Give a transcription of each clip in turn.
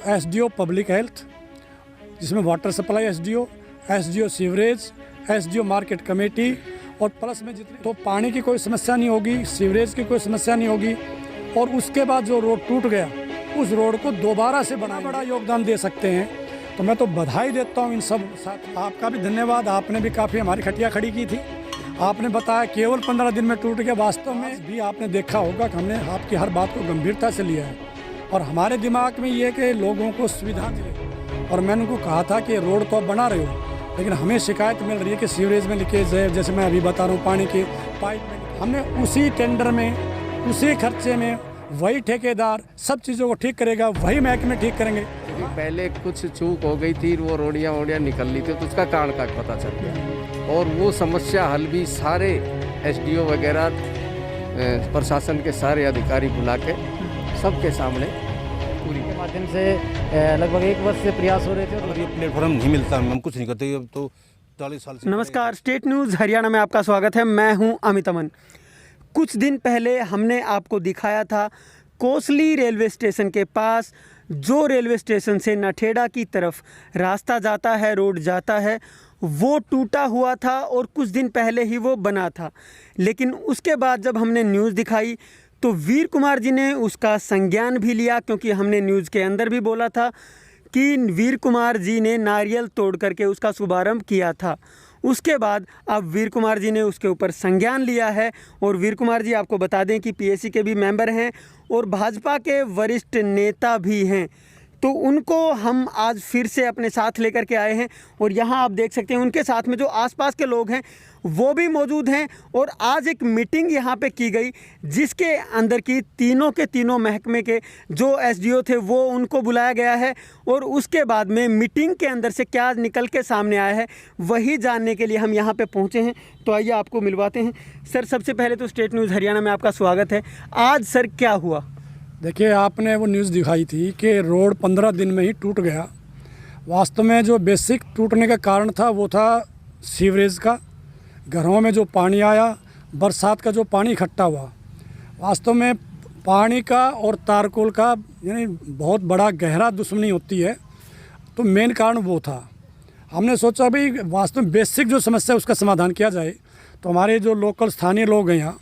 SDO public health, जिसमें water supply SDO sewerage, SDO market committee और plus में जितने तो पानी की कोई समस्या नहीं होगी, सीवरेज की कोई समस्या नहीं होगी। और उसके बाद जो रोड टूट गया उस रोड को दोबारा से बड़ा योगदान दे सकते हैं। तो मैं तो बधाई देता हूँ इन सब साथ। आपका भी धन्यवाद, आपने भी काफ़ी हमारी खटिया खड़ी की थी। आपने बताया केवल 15 दिन में टूट गया, वास्तव में भी आपने देखा होगा कि हमने आपकी हर बात को गंभीरता से लिया है और हमारे दिमाग में ये कि लोगों को सुविधा मिले। और मैंने उनको कहा था कि रोड तो आप बना रहे हो, लेकिन हमें शिकायत मिल रही है कि सीवरेज में लीकेज है, जैसे मैं अभी बता रहा हूँ पानी के पाइप में। हमने उसी टेंडर में उसी खर्चे में वही ठेकेदार सब चीज़ों को ठीक करेगा, वही महकमे ठीक करेंगे। पहले कुछ चूक हो गई थी, वो रोडियाँ निकल ली थी, तो उसका कारण का पता चल गया और वो समस्या हल भी सारे एसडीओ वगैरह प्रशासन के सारे अधिकारी बुला के सबके सामने पूरी के माध्यम से लगभग 1 वर्ष से प्रयास हो रहे थे और ये प्लेटफॉर्म नहीं मिलता, हम कुछ नहीं करते। अब तो 40 साल से। नमस्कार, स्टेट न्यूज़ हरियाणा में आपका स्वागत है। मैं हूं अमित अमन। कुछ दिन पहले हमने आपको दिखाया था कोसली रेलवे स्टेशन के पास, जो रेलवे स्टेशन से नठेड़ा की तरफ रास्ता जाता है, रोड जाता है, वो टूटा हुआ था और कुछ दिन पहले ही वो बना था। लेकिन उसके बाद जब हमने न्यूज़ दिखाई तो वीर कुमार जी ने उसका संज्ञान भी लिया, क्योंकि हमने न्यूज़ के अंदर भी बोला था कि वीर कुमार जी ने नारियल तोड़ करके उसका शुभारंभ किया था। उसके बाद अब वीर कुमार जी ने उसके ऊपर संज्ञान लिया है और वीर कुमार जी आपको बता दें कि पीएसी के भी मेंबर हैं और भाजपा के वरिष्ठ नेता भी हैं। तो उनको हम आज फिर से अपने साथ लेकर के आए हैं और यहाँ आप देख सकते हैं उनके साथ में जो आसपास के लोग हैं वो भी मौजूद हैं। और आज एक मीटिंग यहाँ पे की गई जिसके अंदर की तीनों के तीनों महकमे के जो एसडीओ थे वो उनको बुलाया गया है और उसके बाद में मीटिंग के अंदर से क्या निकल के सामने आया है वही जानने के लिए हम यहाँ पे पहुँचे हैं। तो आइए आपको मिलवाते हैं। सर, सबसे पहले तो स्टेट न्यूज़ हरियाणा में आपका स्वागत है। आज सर क्या हुआ? देखिए, आपने वो न्यूज़ दिखाई थी कि रोड 15 दिन में ही टूट गया। वास्तव में जो बेसिक टूटने का कारण था वो था सीवरेज का। घरों में जो पानी आया, बरसात का जो पानी इकट्ठा हुआ, वास्तव में पानी का और तारकोल का यानी बहुत बड़ा गहरा दुश्मनी होती है। तो मेन कारण वो था। हमने सोचा भाई वास्तव में बेसिक जो समस्या है उसका समाधान किया जाए। तो हमारे जो लोकल स्थानीय लोग हैं यहाँ,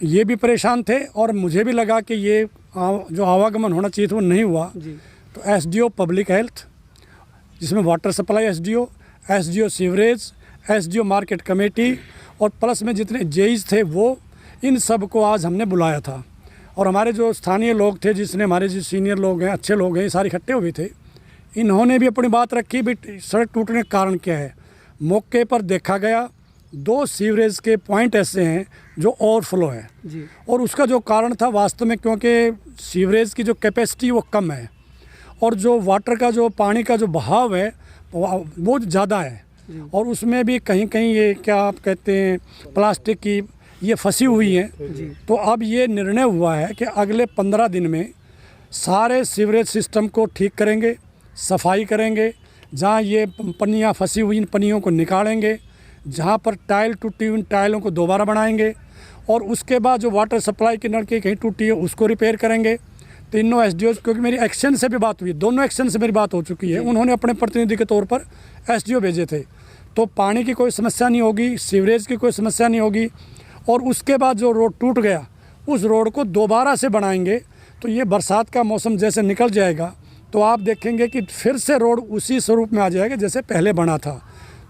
ये भी परेशान थे और मुझे भी लगा कि ये जो आवागमन होना चाहिए था वो नहीं हुआ। तो एसडीओ पब्लिक हेल्थ, जिसमें water supply SDO sewerage, SDO market committee और प्लस में जितने जेईज थे वो, इन सब को आज हमने बुलाया था। और हमारे जो स्थानीय लोग थे, जिसने हमारे जो सीनियर लोग हैं, अच्छे लोग हैं, ये सारे इकट्ठे हुए थे। इन्होंने भी अपनी बात रखी भी सड़क टूटने का कारण क्या है। मौके पर देखा गया 2 सीवरेज के पॉइंट ऐसे हैं जो ओवरफ्लो है जी। और उसका जो कारण था वास्तव में, क्योंकि सीवरेज की जो कैपेसिटी वो कम है और जो वाटर का जो पानी का जो बहाव है वो ज़्यादा है और उसमें भी कहीं कहीं ये क्या आप कहते हैं प्लास्टिक की ये फंसी हुई है। तो अब ये निर्णय हुआ है कि अगले 15 दिन में सारे सीवरेज सिस्टम को ठीक करेंगे, सफाई करेंगे, जहाँ ये पन्नियाँ फंसी हुई इन पन्नियों को निकालेंगे, जहाँ पर टाइल टूटी हुई टाइलों को दोबारा बनाएंगे और उसके बाद जो वाटर सप्लाई की नलकी कहीं टूटी है उसको रिपेयर करेंगे। तीनों एसडीओ, क्योंकि मेरी एक्शन से भी बात हुई, दोनों एक्शन से मेरी बात हो चुकी है, उन्होंने अपने प्रतिनिधि के तौर पर एसडीओ भेजे थे। तो पानी की कोई समस्या नहीं होगी, सीवरेज की कोई समस्या नहीं होगी और उसके बाद जो रोड टूट गया उस रोड को दोबारा से बनाएंगे। तो ये बरसात का मौसम जैसे निकल जाएगा तो आप देखेंगे कि फिर से रोड उसी स्वरूप में आ जाएगा जैसे पहले बना था।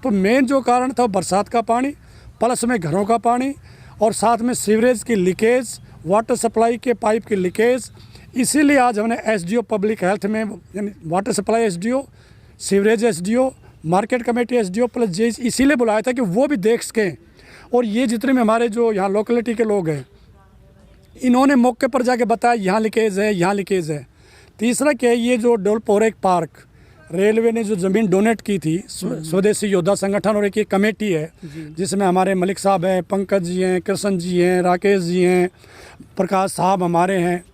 तो मेन जो कारण था बरसात का पानी, प्लस में घरों का पानी और साथ में सीवरेज की लीकेज, वाटर सप्लाई के पाइप की लीकेज। इसीलिए आज हमने एसडीओ पब्लिक हेल्थ में यानी water supply SDO, sewerage SDO, market committee SDO plus JEs इसीलिए बुलाया था कि वो भी देख सकें। और ये जितने भी हमारे जो यहाँ लोकेलिटी के लोग हैं इन्होंने मौके पर जाके बताया यहाँ लीकेज है, यहाँ लीकेज है। तीसरा क्या है, ये जो डोलपोरेक पार्क रेलवे ने जो ज़मीन डोनेट की थी स्वदेशी योद्धा संगठन और एक कमेटी है जिसमें हमारे मलिक साहब हैं, पंकज जी हैं, कृष्ण जी हैं, राकेश जी हैं, प्रकाश साहब हमारे हैं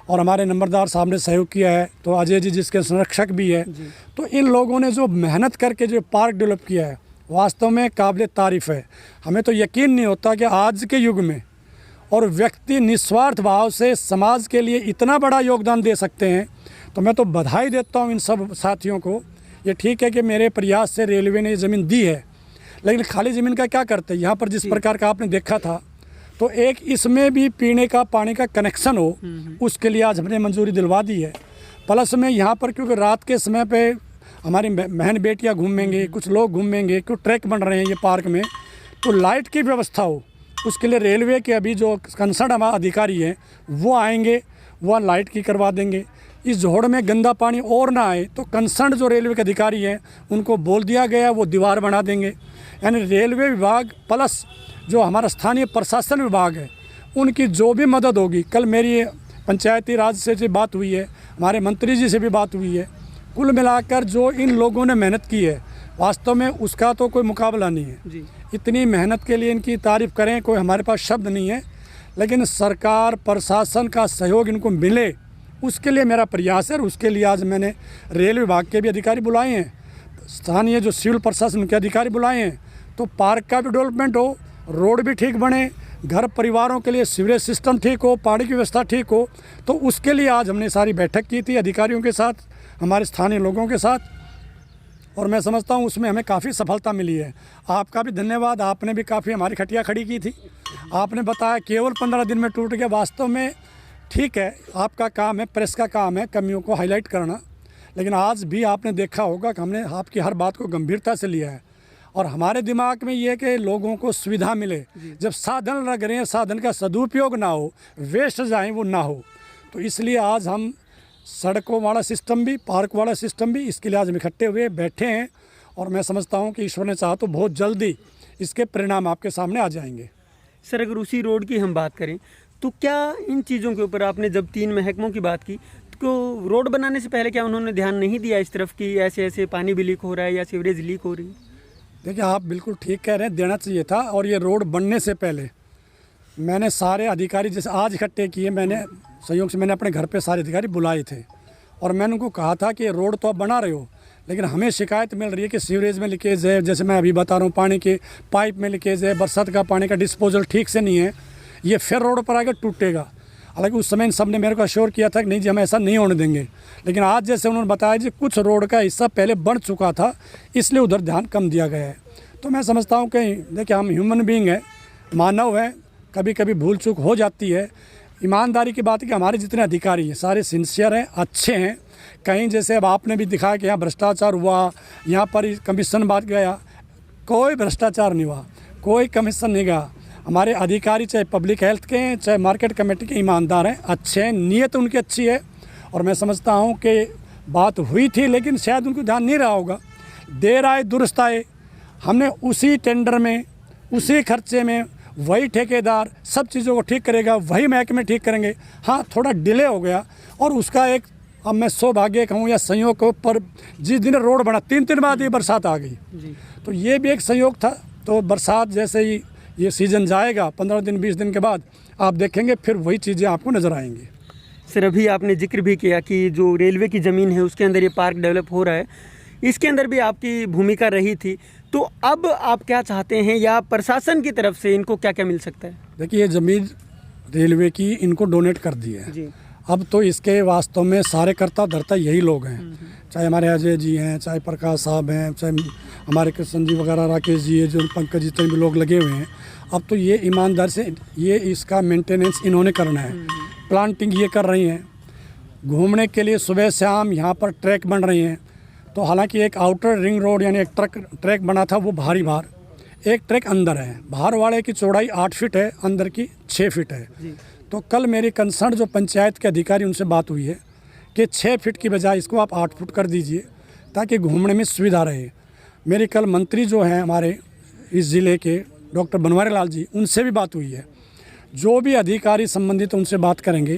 और हमारे नंबरदार साहब ने सहयोग किया है। तो अजय जी जिसके संरक्षक भी है। तो इन लोगों ने जो मेहनत करके जो पार्क डेवलप किया है वास्तव में काबिल तारीफ़ है। हमें तो यकीन नहीं होता कि आज के युग में और व्यक्ति निस्वार्थ भाव से समाज के लिए इतना बड़ा योगदान दे सकते हैं। तो मैं तो बधाई देता हूँ इन सब साथियों को। ये ठीक है कि मेरे प्रयास से रेलवे ने ये ज़मीन दी है, लेकिन खाली ज़मीन का क्या करते हैं? यहाँ पर जिस प्रकार का आपने देखा था, तो एक इसमें भी पीने का पानी का कनेक्शन हो, उसके लिए आज हमने मंजूरी दिलवा दी है। प्लस में यहाँ पर क्योंकि रात के समय पे हमारी बहन बेटियाँ घूमेंगे, कुछ लोग घूमेंगे, क्योंकि ट्रैक बन रहे हैं ये पार्क में, तो लाइट की व्यवस्था हो, उसके लिए रेलवे के अभी जो कंसर्न हमारे अधिकारी हैं वो आएंगे, वह लाइट की करवा देंगे। इस जोड़ में गंदा पानी और ना आए तो कंसर्न जो रेलवे के अधिकारी हैं उनको बोल दिया गया, वो दीवार बना देंगे। यानी रेलवे विभाग प्लस जो हमारा स्थानीय प्रशासन विभाग है, उनकी जो भी मदद होगी। कल मेरी पंचायती राज से बात हुई है, हमारे मंत्री जी से भी बात हुई है। कुल मिलाकर जो इन लोगों ने मेहनत की है, वास्तव में उसका तो कोई मुकाबला नहीं है जी। इतनी मेहनत के लिए इनकी तारीफ़ करें, कोई हमारे पास शब्द नहीं है। लेकिन सरकार प्रशासन का सहयोग इनको मिले, उसके लिए मेरा प्रयास है। और उसके लिए आज मैंने रेल विभाग के भी अधिकारी बुलाए हैं, स्थानीय जो सिविल प्रशासन के अधिकारी बुलाए हैं, तो पार्क का भी डेवलपमेंट हो, रोड भी ठीक बने, घर परिवारों के लिए सीवरेज सिस्टम ठीक हो, पानी की व्यवस्था ठीक हो। तो उसके लिए आज हमने सारी बैठक की थी अधिकारियों के साथ, हमारे स्थानीय लोगों के साथ, और मैं समझता हूँ उसमें हमें काफ़ी सफलता मिली है। आपका भी धन्यवाद, आपने भी काफ़ी हमारी खटिया खड़ी की थी। आपने बताया केवल 15 दिन में टूट गया। वास्तव में ठीक है, आपका काम है, प्रेस का काम है कमियों को हाईलाइट करना, लेकिन आज भी आपने देखा होगा कि हमने आपकी हर बात को गंभीरता से लिया है। और हमारे दिमाग में ये है कि लोगों को सुविधा मिले, जब साधन लग रहे हैं साधन का सदुपयोग ना हो, वेस्ट जाए वो ना हो। तो इसलिए आज हम सड़कों वाला सिस्टम भी, पार्क वाला सिस्टम भी, इसके लिए आज हम इकट्ठे हुए बैठे हैं। और मैं समझता हूँ कि ईश्वर ने चाहा तो बहुत जल्दी इसके परिणाम आपके सामने आ जाएंगे। सर, अगर उसी रोड की हम बात करें तो क्या इन चीज़ों के ऊपर आपने जब 3 महकमों की बात की, तो रोड बनाने से पहले क्या उन्होंने ध्यान नहीं दिया इस तरफ कि ऐसे ऐसे पानी भी लीक हो रहा है या सीवरेज लीक हो रही है? देखिए, आप बिल्कुल ठीक कह रहे हैं, देना चाहिए था। और ये रोड बनने से पहले मैंने सारे अधिकारी जैसे आज इकट्ठे किए, मैंने संयोग से मैंने अपने घर पे सारे अधिकारी बुलाए थे और मैंने उनको कहा था कि रोड तो आप बना रहे हो, लेकिन हमें शिकायत मिल रही है कि सीवरेज में लीकेज है। जैसे मैं अभी बता रहा हूँ, पानी के पाइप में लीकेज है, बरसात का पानी का डिस्पोजल ठीक से नहीं है, ये फिर रोड पर आकर टूटेगा। हालांकि उस समय इन सब ने मेरे को अश्योर किया था कि नहीं जी, हम ऐसा नहीं होने देंगे। लेकिन आज जैसे उन्होंने बताया जी कुछ रोड का हिस्सा पहले बन चुका था, इसलिए उधर ध्यान कम दिया गया है। तो मैं समझता हूँ कि देखिए, हम ह्यूमन बीइंग हैं, मानव हैं, कभी कभी भूल चूक हो जाती है। ईमानदारी की बात है कि हमारे जितने अधिकारी हैं सारे सिंसियर हैं, अच्छे हैं। कहीं जैसे अब आपने भी दिखाया कि यहाँ भ्रष्टाचार हुआ, यहाँ पर कमीशन बात गया, कोई भ्रष्टाचार नहीं हुआ, कोई कमीशन नहीं गया। हमारे अधिकारी चाहे पब्लिक हेल्थ के हैं, चाहे मार्केट कमेटी के, ईमानदार हैं, अच्छे हैं, नीयत उनकी अच्छी है। और मैं समझता हूँ कि बात हुई थी, लेकिन शायद उनको ध्यान नहीं रहा होगा। देर आए दुरुस्त आए, हमने उसी टेंडर में, उसी खर्चे में, वही ठेकेदार सब चीज़ों को ठीक करेगा, वही महकमे ठीक करेंगे। हाँ, थोड़ा डिले हो गया और उसका एक, अब मैं सौभाग्य कहूँ या संयोग कहूँ, पर जिस दिन रोड बना 3 दिन बाद ये बरसात आ गई जी। तो ये भी एक संयोग था। तो बरसात जैसे ही ये सीज़न जाएगा 15 दिन 20 दिन के बाद, आप देखेंगे फिर वही चीज़ें आपको नज़र आएंगी। सर, अभी आपने जिक्र भी किया कि जो रेलवे की ज़मीन है उसके अंदर ये पार्क डेवलप हो रहा है, इसके अंदर भी आपकी भूमिका रही थी। तो अब आप क्या चाहते हैं या प्रशासन की तरफ से इनको क्या क्या मिल सकता है? देखिए, ये ज़मीन रेलवे की इनको डोनेट कर दी है जी। अब तो इसके वास्तव में सारे कर्ता धर्ता यही लोग हैं, चाहे हमारे अजय जी हैं, चाहे प्रकाश साहब हैं, चाहे हमारे कृष्ण जी वगैरह, राकेश जी है, जो पंकज जितने भी लोग लगे हुए हैं। अब तो ये ईमानदार से ये इसका मेंटेनेंस इन्होंने करना है। प्लांटिंग ये कर रही हैं, घूमने के लिए सुबह शाम यहाँ पर ट्रैक बन रही हैं। तो हालांकि एक आउटर रिंग रोड यानी एक ट्रैक बना था, वो बाहरी बाहर, एक ट्रैक अंदर है। बाहर वाले की चौड़ाई 8 फीट है, अंदर की 6 फीट है। तो कल मेरी कंसर्न जो पंचायत के अधिकारी, उनसे बात हुई है कि 6 फीट की बजाय इसको आप 8 फुट कर दीजिए ताकि घूमने में सुविधा रहे। मेरी कल मंत्री जो हैं हमारे इस ज़िले के, डॉक्टर बनवारी लाल जी, उनसे भी बात हुई है। जो भी अधिकारी संबंधित उनसे बात करेंगे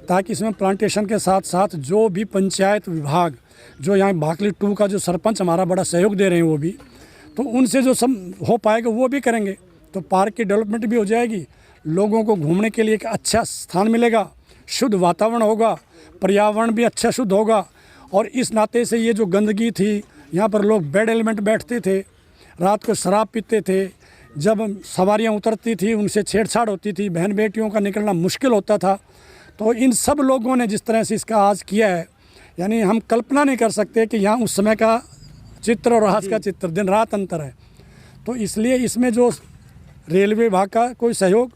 ताकि इसमें प्लांटेशन के साथ साथ जो भी पंचायत विभाग, जो यहाँ भाकली 2 का जो सरपंच हमारा बड़ा सहयोग दे रहे हैं, वो भी, तो उनसे जो हो पाएगा वो भी करेंगे। तो पार्क की डेवलपमेंट भी हो जाएगी, लोगों को घूमने के लिए एक अच्छा स्थान मिलेगा, शुद्ध वातावरण होगा, पर्यावरण भी अच्छा शुद्ध होगा। और इस नाते से ये जो गंदगी थी, यहाँ पर लोग बैड एलिमेंट बैठते थे, रात को शराब पीते थे, जब सवारियाँ उतरती थी उनसे छेड़छाड़ होती थी, बहन बेटियों का निकलना मुश्किल होता था। तो इन सब लोगों ने जिस तरह से इसका आज किया है, यानी हम कल्पना नहीं कर सकते कि यहाँ उस समय का चित्र और आज का चित्र दिन रात अंतर है। तो इसलिए इसमें जो रेलवे विभाग का कोई सहयोग,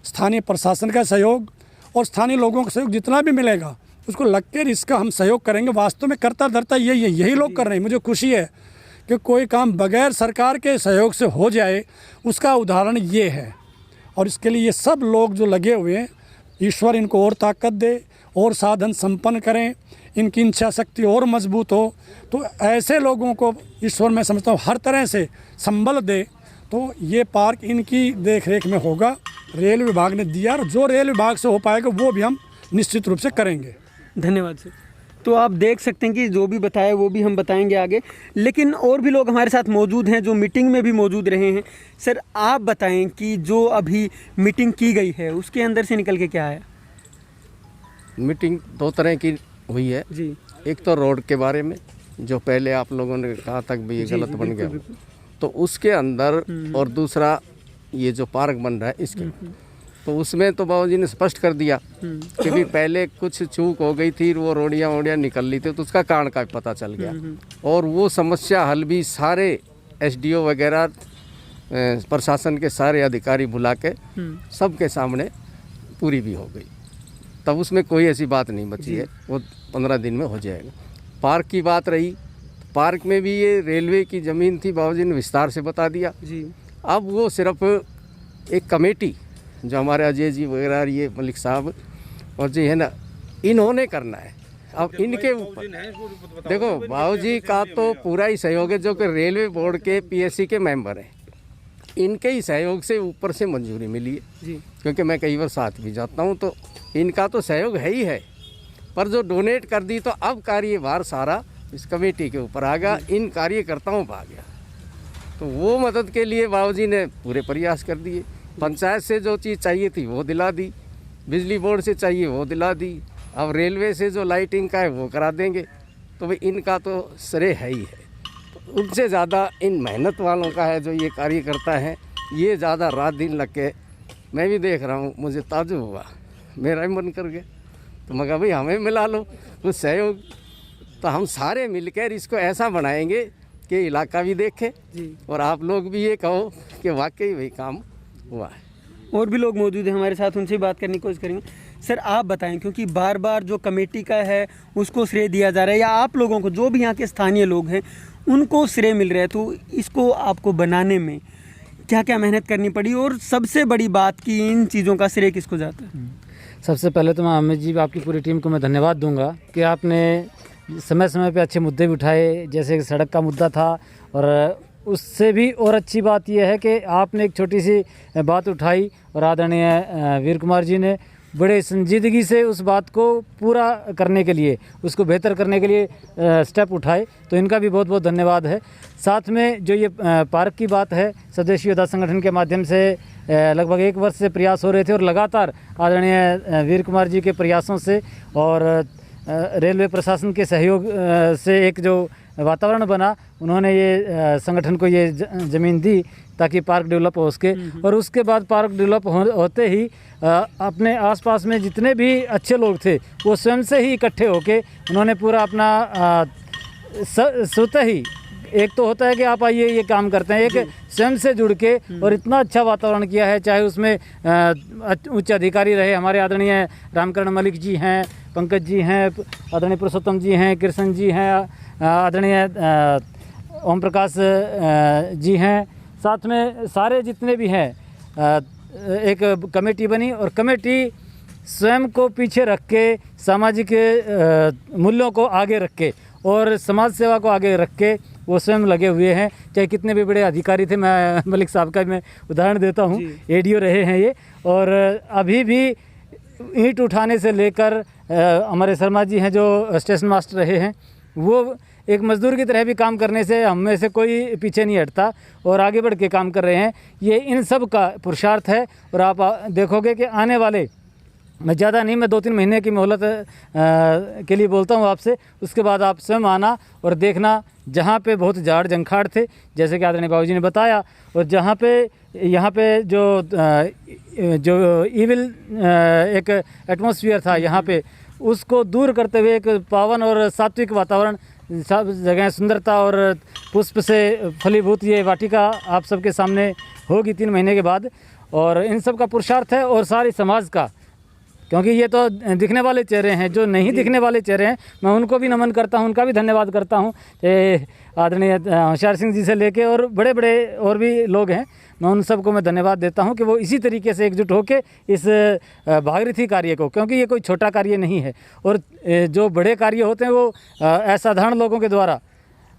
स्थानीय प्रशासन का सहयोग और स्थानीय लोगों का सहयोग जितना भी मिलेगा उसको लग कर इसका हम सहयोग करेंगे। वास्तव में करता धरता यही है, यही लोग कर रहे हैं। मुझे खुशी है कि कोई काम बगैर सरकार के सहयोग से हो जाए, उसका उदाहरण ये है। और इसके लिए ये सब लोग जो लगे हुए हैं, ईश्वर इनको और ताकत दे और साधन संपन्न करें, इनकी इच्छा शक्ति और मजबूत हो। तो ऐसे लोगों को ईश्वर मैं समझता हूँ हर तरह से संबल दे। तो ये पार्क इनकी देख रेख में होगा, रेल विभाग ने दिया, और जो रेल विभाग से हो पाएगा वो भी हम निश्चित रूप से करेंगे। धन्यवाद सर। तो आप देख सकते हैं कि जो भी बताया वो भी हम बताएंगे आगे, लेकिन और भी लोग हमारे साथ मौजूद हैं जो मीटिंग में भी मौजूद रहे हैं। सर आप बताएं कि जो अभी मीटिंग की गई है उसके अंदर से निकल के क्या आया? मीटिंग दो तरह की हुई है जी। एक तो रोड के बारे में, जो पहले आप लोगों ने कहा था कि भाई ये गलत बन गया, तो उसके अंदर, और दूसरा ये जो पार्क बन रहा है इसके, तो उसमें तो बाबू जी ने स्पष्ट कर दिया कि भी पहले कुछ चूक हो गई थी, वो रोडियाँ निकल ली थी, तो उसका कारण का पता चल गया। और वो समस्या हल भी सारे एसडीओ वगैरह प्रशासन के सारे अधिकारी बुला के सबके सामने पूरी भी हो गई। तब उसमें कोई ऐसी बात नहीं बची है, वो 15 दिन में हो जाएगा। पार्क की बात रही, पार्क में भी ये रेलवे की ज़मीन थी, बाबूजी ने विस्तार से बता दिया जी। अब वो सिर्फ एक कमेटी जो हमारे अजय जी वगैरह, ये मलिक साहब और जी है ना, इन्होंने करना है। अब इनके ऊपर देखो, बाबूजी का तो पूरा ही सहयोग है, जो कि रेलवे बोर्ड के पीएससी के मेंबर हैं, इनके ही सहयोग से ऊपर से मंजूरी मिली है जी। क्योंकि मैं कई बार साथ भी जाता हूँ, तो इनका तो सहयोग है ही है। पर जो डोनेट कर दी, तो अब कार्यभार सारा इस कमेटी के ऊपर आ गया, इन कार्यकर्ताओं पर आ गया। तो वो मदद के लिए बाबूजी ने पूरे प्रयास कर दिए। पंचायत से जो चीज़ चाहिए थी वो दिला दी, बिजली बोर्ड से चाहिए वो दिला दी, अब रेलवे से जो लाइटिंग का है वो करा देंगे। तो भाई इनका तो श्रेय है ही है, तो उनसे ज़्यादा इन मेहनत वालों का है जो ये कार्यकर्ता हैं। ये ज़्यादा रात दिन लग के, मैं भी देख रहा हूँ, मुझे ताज्जुब हुआ, मेरा भी मन कर गया। तो मैं कहा भाई हमें मिला लो कुछ सहयोग, तो हम सारे मिलकर इसको ऐसा बनाएंगे कि इलाका भी देखे जी। और आप लोग भी ये कहो कि वाकई वही काम हुआ है। और भी लोग मौजूद हैं हमारे साथ, उनसे बात करने की कोशिश करेंगे। सर आप बताएं, क्योंकि बार बार जो कमेटी का है उसको श्रेय दिया जा रहा है, या आप लोगों को, जो भी यहाँ के स्थानीय लोग हैं उनको श्रेय मिल रहा है, तो इसको आपको बनाने में क्या क्या मेहनत करनी पड़ी, और सबसे बड़ी बात कि इन चीज़ों का श्रेय किसको जाता है? सबसे पहले तो मैं अमित जी, आपकी पूरी टीम को मैं धन्यवाद दूंगा कि आपने समय समय पे अच्छे मुद्दे भी उठाए, जैसे कि सड़क का मुद्दा था, और उससे भी और अच्छी बात यह है कि आपने एक छोटी सी बात उठाई और आदरणीय वीर कुमार जी ने बड़े संजीदगी से उस बात को पूरा करने के लिए, उसको बेहतर करने के लिए स्टेप उठाए, तो इनका भी बहुत बहुत धन्यवाद है। साथ में जो ये पार्क की बात है, स्वदेशी योद्धा संगठन के माध्यम से लगभग 1 वर्ष से प्रयास हो रहे थे, और लगातार आदरणीय वीर कुमार जी के प्रयासों से और रेलवे प्रशासन के सहयोग से एक जो वातावरण बना, उन्होंने ये संगठन को ये ज़मीन दी ताकि पार्क डेवलप हो सके। और उसके बाद पार्क डेवलप होते ही अपने आसपास में जितने भी अच्छे लोग थे वो स्वयं से ही इकट्ठे होके उन्होंने पूरा अपना स्वतः ही, एक तो होता है कि आप आइए ये काम करते हैं, एक स्वयं से जुड़ के और इतना अच्छा वातावरण किया है। चाहे उसमें उच्च अधिकारी रहे, हमारे आदरणीय रामकरण मलिक जी हैं, पंकज जी हैं, आदरणीय पुरुषोत्तम जी हैं, कृष्ण जी हैं, आदरणीय ओम प्रकाश जी हैं, साथ में सारे जितने भी हैं, एक कमेटी बनी, और कमेटी स्वयं को पीछे रख के, सामाजिक मूल्यों को आगे रख के और समाज सेवा को आगे रख के वो स्वयं लगे हुए हैं। चाहे कितने भी बड़े अधिकारी थे, मैं मलिक साहब का मैं उदाहरण देता हूँ, एडीओ रहे हैं ये, और अभी भी ईंट उठाने से लेकर हमारे शर्मा जी हैं जो स्टेशन मास्टर रहे हैं, वो एक मज़दूर की तरह भी काम करने से हम में से कोई पीछे नहीं हटता और आगे बढ़ के काम कर रहे हैं। ये इन सब का पुरुषार्थ है। और आप देखोगे कि आने वाले, मैं ज़्यादा नहीं, मैं 2-3 महीने की मोहलत के लिए बोलता हूँ आपसे, उसके बाद आप स्वयं आना और देखना, जहाँ पे बहुत झाड़ जंखाड़ थे, जैसे कि आदरणीय बाबूजी ने बताया, और जहाँ पे यहाँ पे जो इविल एक एटमॉस्फेयर था यहाँ पे, उसको दूर करते हुए एक पावन और सात्विक वातावरण, सब जगह सुंदरता और पुष्प से फलीभूत ये वाटिका आप सबके सामने होगी 3 महीने के बाद। और इन सब का पुरुषार्थ है और सारी समाज का, क्योंकि ये तो दिखने वाले चेहरे हैं, जो नहीं दिखने वाले चेहरे हैं मैं उनको भी नमन करता हूं, उनका भी धन्यवाद करता हूं। आदरणीय होशियार सिंह जी से लेके और बड़े बड़े और भी लोग हैं, मैं उन सबको मैं धन्यवाद देता हूं कि वो इसी तरीके से एकजुट होकर इस भागीरथी कार्य को, क्योंकि ये कोई छोटा कार्य नहीं है और जो बड़े कार्य होते हैं वो असाधारण लोगों के द्वारा,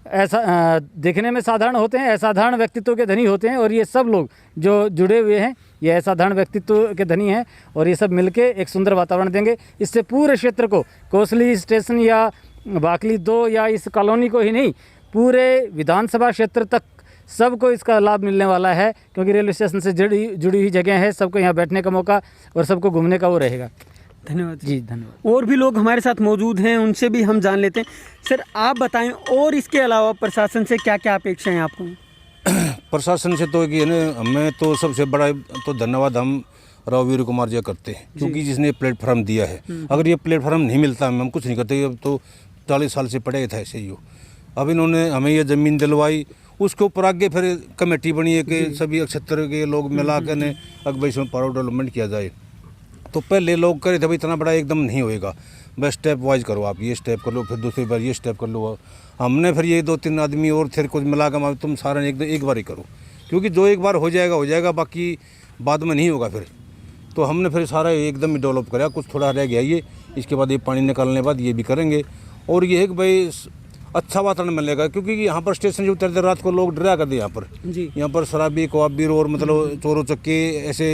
ऐसा दिखने में साधारण होते हैं, असाधारण व्यक्तित्व के धनी होते हैं। और ये सब लोग जो जुड़े हुए हैं ये असाधारण व्यक्तित्व के धनी हैं और ये सब मिलके एक सुंदर वातावरण देंगे। इससे पूरे क्षेत्र को, कोसली स्टेशन या बाकली 2 या इस कॉलोनी को ही नहीं, पूरे विधानसभा क्षेत्र तक सबको इसका लाभ मिलने वाला है, क्योंकि रेलवे स्टेशन से जुड़ी हुई जगह है, सबको यहाँ बैठने का मौका और सबको घूमने का वो रहेगा। धन्यवाद जी, धन्यवाद। और भी लोग हमारे साथ मौजूद हैं, उनसे भी हम जान लेते हैं। सर आप बताएं, और इसके अलावा प्रशासन से क्या क्या अपेक्षाएं आपको? प्रशासन से तो कि ना हमें तो सबसे बड़ा तो धन्यवाद हम राव वीर कुमार जी करते हैं, क्योंकि जिसने प्लेटफार्म दिया है। अगर ये प्लेटफार्म नहीं मिलता हम कुछ नहीं करते। अब तो 40 साल से पड़े थे ऐसे ही हो। अब इन्होंने हमें ये ज़मीन दिलवाई, उसके ऊपर आगे फिर कमेटी बनी है कि सभी अक्षत्र के लोग मिला कर ने अगबई इसमें पावर डेवलपमेंट किया जाए। तो पहले लोग करे थे भाई इतना बड़ा एकदम नहीं होएगा, बस स्टेप वाइज करो, आप ये स्टेप कर लो, फिर दूसरी बार ये स्टेप कर लो। हमने फिर ये 2-3 आदमी और फिर कुछ मिला कर तुम सारा एक बार ही करो, क्योंकि जो एक बार हो जाएगा, बाकी बाद में नहीं होगा फिर। तो हमने फिर सारा एकदम ही डेवलप कराया, कुछ थोड़ा रह गया ये, इसके बाद ये पानी निकालने के बाद ये भी करेंगे। और ये है कि भाई अच्छा वातावरण मिलेगा, क्योंकि यहाँ पर स्टेशन जो उतरते रात को लोग डरा करते यहाँ पर जी। यहाँ पर शराबी कवाबीर और मतलब चोरों चक्के ऐसे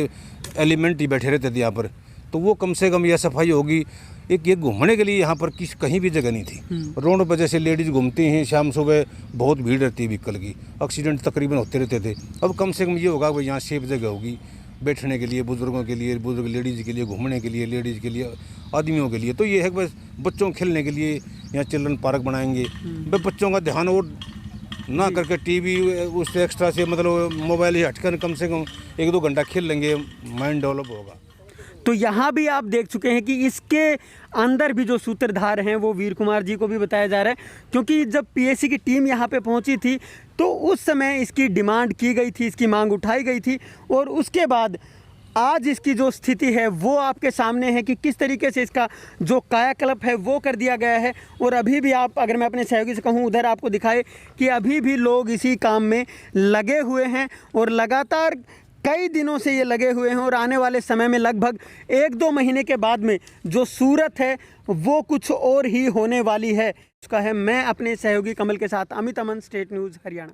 एलिमेंट ही बैठे रहते थे यहाँ पर। तो वो कम से कम यह सफाई होगी। एक ये घूमने के लिए यहाँ पर कहीं भी जगह नहीं थी। रोड पर जैसे लेडीज़ घूमती हैं, शाम सुबह बहुत भीड़ रहती है व्हीकल की, एक्सीडेंट तकरीबन होते रहते थे। अब कम से कम ये होगा कि यहाँ सेफ जगह होगी बैठने के लिए, बुजुर्गों के लिए, बुजुर्ग लेडीज़ के लिए, घूमने के लिए, लेडीज़ के लिए, आदमियों के लिए। तो ये है बस बच्चों खेलने के लिए यहाँ चिल्ड्रन पार्क बनाएंगे। बस बच्चों का ध्यान और ना करके टीवी उससे एक्स्ट्रा से मतलब मोबाइल ही हटकर कम से कम 1-2 घंटा खेल लेंगे, माइंड डेवलप होगा। तो यहाँ भी आप देख चुके हैं कि इसके अंदर भी जो सूत्रधार हैं वो वीर कुमार जी को भी बताया जा रहा है, क्योंकि जब पीएससी की टीम यहाँ पे पहुँची थी तो उस समय इसकी डिमांड की गई थी, इसकी मांग उठाई गई थी। और उसके बाद आज इसकी जो स्थिति है वो आपके सामने है कि किस तरीके से इसका जो कायाकल्प है वो कर दिया गया है। और अभी भी आप, अगर मैं अपने सहयोगी से कहूँ उधर आपको दिखाए कि अभी भी लोग इसी काम में लगे हुए हैं और लगातार कई दिनों से ये लगे हुए हैं। और आने वाले समय में लगभग 1-2 महीने के बाद में जो सूरत है वो कुछ और ही होने वाली है। उसका है मैं अपने सहयोगी कमल के साथ अमित अमन, स्टेट न्यूज़ हरियाणा।